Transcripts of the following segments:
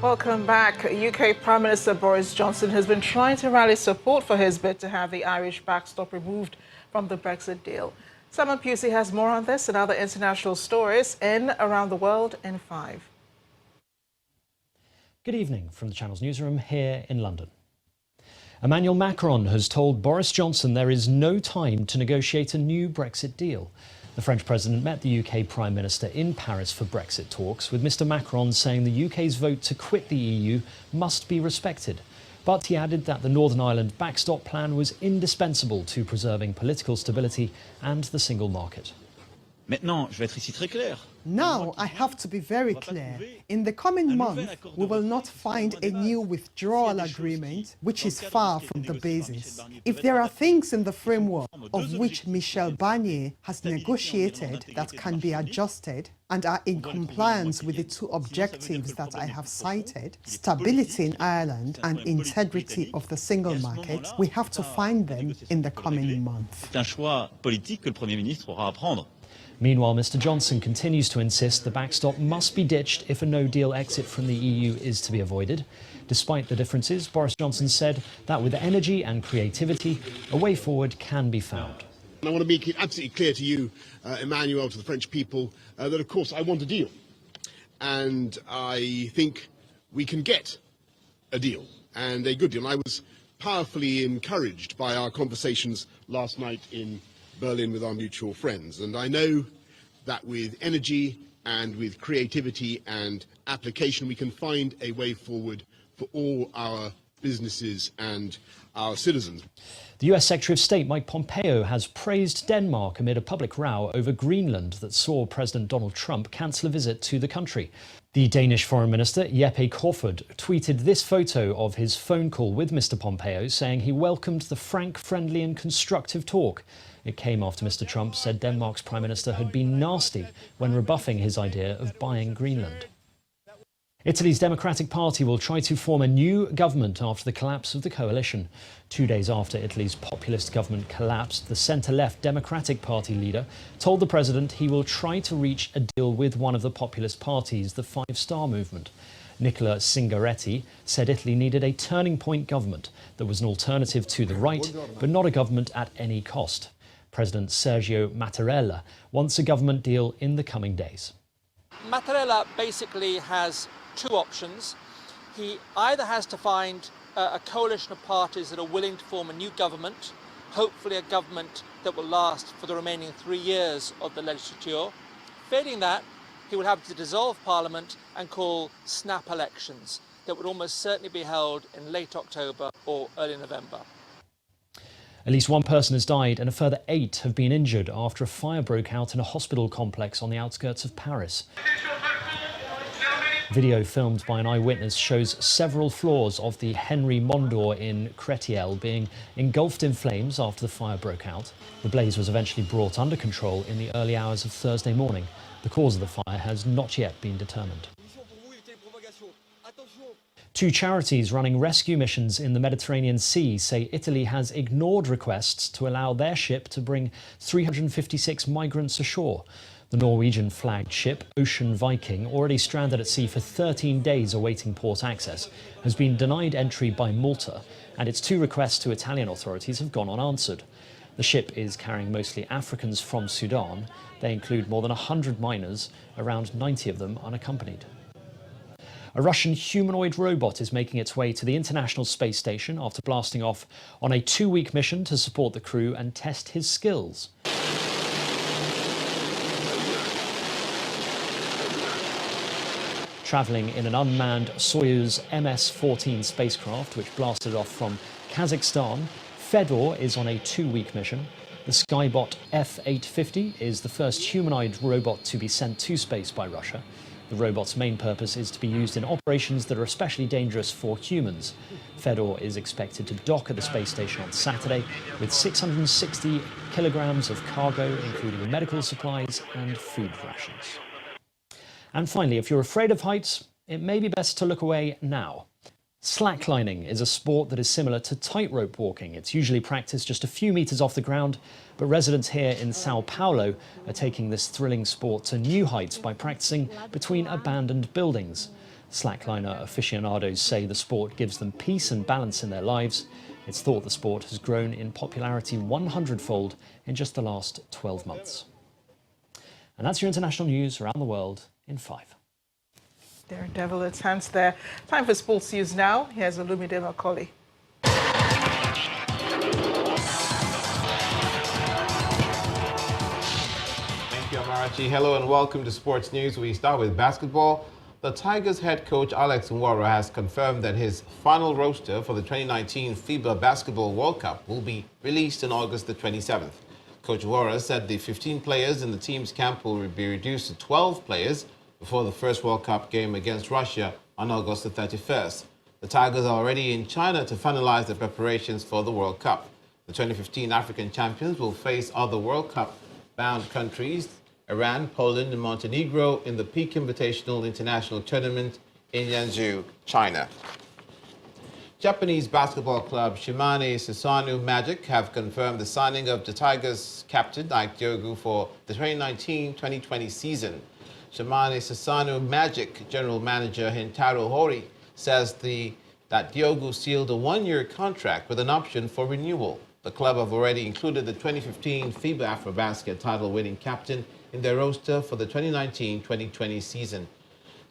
Welcome back. UK Prime Minister Boris Johnson has been trying to rally support for his bid to have the Irish backstop removed from the Brexit deal. Simon Pusey has more on this and other international stories in Around the World in 5. Good evening from the Channel's newsroom here in London. Emmanuel Macron has told Boris Johnson there is no time to negotiate a new Brexit deal. The French president met the UK Prime Minister in Paris for Brexit talks, with Mr Macron saying the UK's vote to quit the EU must be respected. But he added that the Northern Ireland backstop plan was indispensable to preserving political stability and the single market. Now I have to be very clear. In the coming month, we will not find a new withdrawal agreement, which is far from the basis. If there are things in the framework of which Michel Barnier has negotiated that can be adjusted and are in compliance with the two objectives that I have cited, stability in Ireland and integrity of the single market, we have to find them in the coming month. Meanwhile, Mr Johnson continues to insist the backstop must be ditched if a no-deal exit from the EU is to be avoided. Despite the differences, Boris Johnson said that with energy and creativity, a way forward can be found. I want to make it absolutely clear to you, Emmanuel, to the French people, that of course I want a deal. And I think we can get a deal, and a good deal. I was powerfully encouraged by our conversations last night in Berlin with our mutual friends, and I know that with energy and with creativity and application we can find a way forward for all our businesses and our citizens. The US Secretary of State Mike Pompeo has praised Denmark amid a public row over Greenland that saw President Donald Trump cancel a visit to the country. The Danish Foreign Minister Jeppe Kofod tweeted this photo of his phone call with Mr Pompeo, saying he welcomed the frank, friendly and constructive talk. It came after Mr Trump said Denmark's Prime Minister had been nasty when rebuffing his idea of buying Greenland. Italy's Democratic Party will try to form a new government after the collapse of the coalition. 2 days after Italy's populist government collapsed, the centre-left Democratic Party leader told the president he will try to reach a deal with one of the populist parties, the Five Star Movement. Nicola Zingaretti said Italy needed a turning point government that was an alternative to the right, but not a government at any cost. President Sergio Mattarella wants a government deal in the coming days. Mattarella basically has two options. He either has to find a coalition of parties that are willing to form a new government, hopefully a government that will last for the remaining 3 years of the legislature. Failing that, he would have to dissolve Parliament and call snap elections that would almost certainly be held in late October or early November. At least one person has died and a further 8 have been injured after a fire broke out in a hospital complex on the outskirts of Paris. Video filmed by an eyewitness shows several floors of the Henri Mondor in Créteil being engulfed in flames after the fire broke out. The blaze was eventually brought under control in the early hours of Thursday morning. The cause of the fire has not yet been determined. 2 charities running rescue missions in the Mediterranean Sea say Italy has ignored requests to allow their ship to bring 356 migrants ashore. The Norwegian-flagged ship Ocean Viking, already stranded at sea for 13 days awaiting port access, has been denied entry by Malta, and its 2 requests to Italian authorities have gone unanswered. The ship is carrying mostly Africans from Sudan. They include more than 100 minors, around 90 of them unaccompanied. A Russian humanoid robot is making its way to the International Space Station after blasting off on a 2-week mission to support the crew and test his skills. Travelling in an unmanned Soyuz MS-14 spacecraft, which blasted off from Kazakhstan, Fedor is on a 2-week mission. The Skybot F-850 is the first humanoid robot to be sent to space by Russia. The robot's main purpose is to be used in operations that are especially dangerous for humans. Fedor is expected to dock at the space station on Saturday with 660 kilograms of cargo, including medical supplies and food rations. And finally, if you're afraid of heights, it may be best to look away now. Slacklining is a sport that is similar to tightrope walking. It's usually practiced just a few meters off the ground, but residents here in Sao Paulo are taking this thrilling sport to new heights by practicing between abandoned buildings. Slackliner aficionados say the sport gives them peace and balance in their lives. It's thought the sport has grown in popularity 100-fold in just the last 12 months. And that's your international news around the world in 5. Daredevil, it's hands there. Time for sports news now. Here's Olumide Macaulay. Thank you, Amarachi. Hello and welcome to Sports News. We start with basketball. The Tigers head coach Alex Nwora has confirmed that his final roster for the 2019 FIBA Basketball World Cup will be released on August the 27th. Coach Nwora said the 15 players in the team's camp will be reduced to 12 players before the first World Cup game against Russia on August the 31st. The Tigers are already in China to finalize the preparations for the World Cup. The 2015 African champions will face other World Cup-bound countries, Iran, Poland, and Montenegro in the Peak Invitational International Tournament in Yanzhou, China. Japanese basketball club Shimane Sasanu Magic have confirmed the signing of the Tigers captain Ike Diogu for the 2019-2020 season. Shimane Sasanu Magic general manager Hintaro Hori says that Diogu sealed a one-year contract with an option for renewal. The club have already included the 2015 FIBA AfroBasket title-winning captain in their roster for the 2019-2020 season.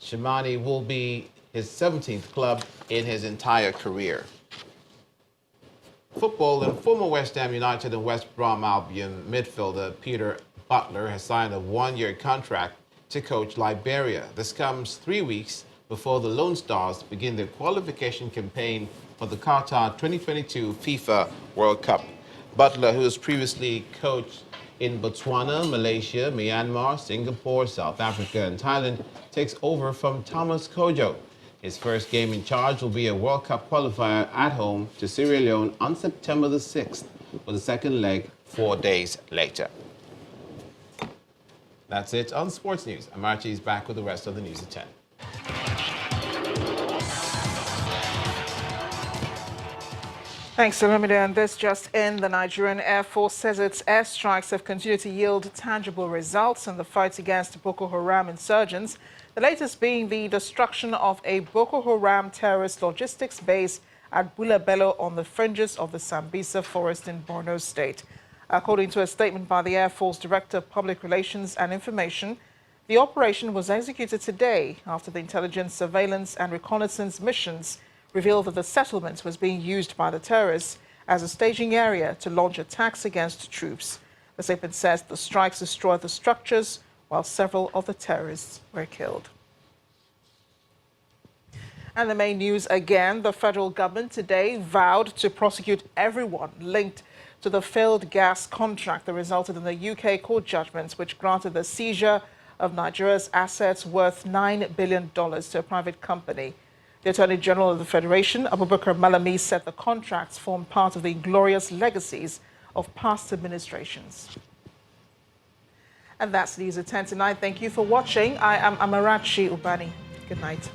Shimane will be his 17th club in his entire career. Football, and former West Ham United and West Brom Albion midfielder Peter Butler has signed a one-year contract to coach Liberia. This comes 3 weeks before the Lone Stars begin their qualification campaign for the Qatar 2022 FIFA World Cup. Butler, who has previously coached in Botswana, Malaysia, Myanmar, Singapore, South Africa, and Thailand, takes over from Thomas Kojo. His first game in charge will be a World Cup qualifier at home to Sierra Leone on September the 6th, with the second leg 4 days later. That's it on Sports News. Amarachi is back with the rest of the news at 10. Thanks, Olumide. And this just in, the Nigerian Air Force says its airstrikes have continued to yield tangible results in the fight against Boko Haram insurgents, the latest being the destruction of a Boko Haram terrorist logistics base at Bulabello on the fringes of the Sambisa forest in Borno State. According to a statement by the Air Force Director of Public Relations and Information, the operation was executed today after the intelligence, surveillance and reconnaissance missions revealed that the settlement was being used by the terrorists as a staging area to launch attacks against troops. The statement says the strikes destroyed the structures while several of the terrorists were killed. And the main news again, the federal government today vowed to prosecute everyone linked to the failed gas contract that resulted in the UK court judgment, which granted the seizure of Nigeria's assets worth $9 billion to a private company. The Attorney General of the Federation, Abubakar Malami, said the contracts form part of the inglorious legacies of past administrations. And that's News at 10 tonight. Thank you for watching. I am Amarachi Ubani. Good night.